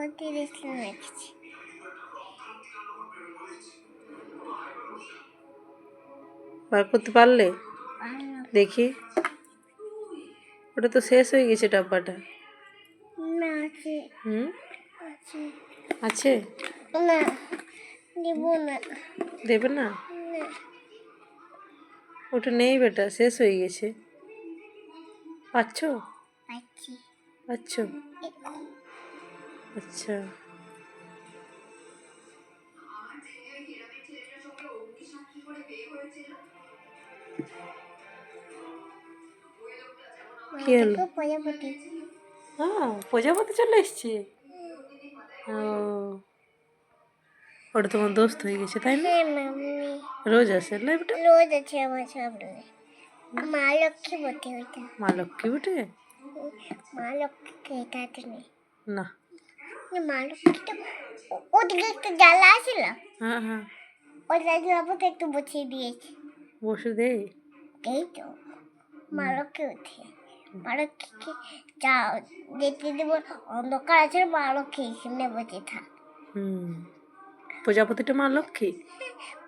রেখেছি। বার করতে পারলে? পারলাম দেখি। ওটা তো শেষ হয়ে গেছে ডাব্বাটা। না, আছে হুম, আছে আছে? না, দিব না। দেবে না? না, ওটা নেই বেটা, শেষ হয়ে গেছে। পাচ্ছ? পাচ্ছি। পাচ্ছ? আচ্ছা। কি হলো? প্রজাপতি। হ্যাঁ, প্রজাপতি চলে এসছে। ও, ওটা তোমার দোস্ত হয়ে গেছে তাই না? হ্যাঁ মাম্মি, রোজ আসে না বেটা? রোজ আছে আমার সামনে। মা লক্ষ্মী বটে ওইটা। মা লক্ষ্মী বেটে? মা লক্ষ্মী এটাতে নেই। না। মা লক্ষ্মীটা ওদিকে একটা জ্বালা আছিল, হ্যাঁ হ্যাঁ, ওই জায়গাতে একটু বসিয়ে দিয়েছে। বসে দে। এই তো মা লক্ষ্মী উঠে। মা লক্ষ্মীকে যা যেতে দেবো, অন্ধকার আছে, মা লক্ষ্মী এখানে বসে থাক। প্রজাপতিটা মা লক্ষ্মী?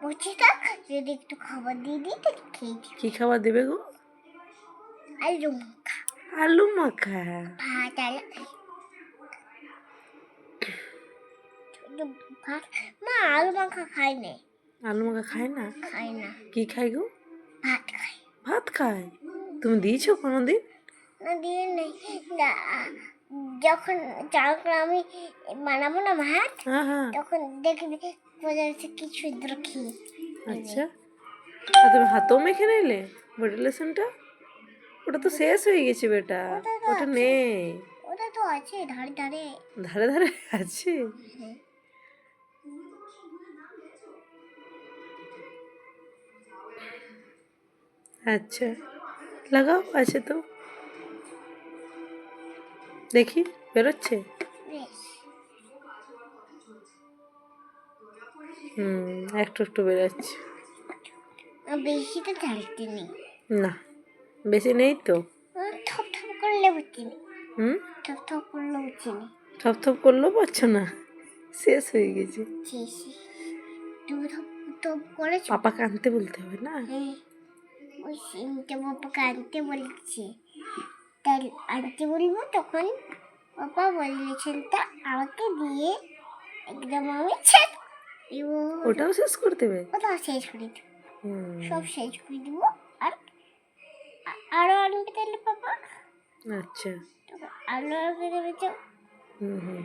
বসে থাক, যদি একটু খাবার দিয়ে দিই তাহলে খেয়ে দিই। কি খাবার দেবে গো? আলু মাখা, আলু মাখা? ভাত আলু ভাত। মা আলু মাখা খায় না। আলু মাখা খায় না? খায় না, কি খায় গো? ভাত খায়। ভাত খায়? তুমি দিয়েছো কোনোদিন? না দিয়ে নেই। যখন চাল করে আমি বানাবো না ভাত, হ্যাঁ হ্যাঁ। তখন দেখবি প্রজাপতি কি সুন্দর খেয়ে। আচ্ছা, আর তুমি হাতেও মেখে নিলে বডি লোশনটা? ওটা তো শেষ হয়ে গেছে বেটা, ওটা নেই। ওটা তো আছে ধারে ধারে। ধারে ধারে আছে? হ্যাঁ। আচ্ছা, লাগাও, আছে তো। দেখি বেরোচ্ছে? বেশ, একটু একটু বেরোচ্ছে। বেশি তো ঢালতে নেই। না, বেশি নেই তো। থপ থপ করলে হচ্ছে না। হুম, থপ থপ করলে হচ্ছে না। থপ থপ করলেও পারছো না, শেষ হয়ে গেছে। শেষে তুমি থপ থপ করেছো। পাপাকে আনতে বলতে হবে না? হ্যাঁ, ওই সিমটা বাবাকে আনতে বলেছে, তাই আনতে বলবো তখন বাবা বলেছেন তা আমাকে দিয়ে একদম আমি শেষ দিব। ওটাও শেষ করে দেবে? ওটাও শেষ করে দেবো, হুম, সব শেষ করে দেবো। আর আরো আনবে তাহলে পাপা, আচ্ছা। আরো আনবে দেবে। হুম হুম।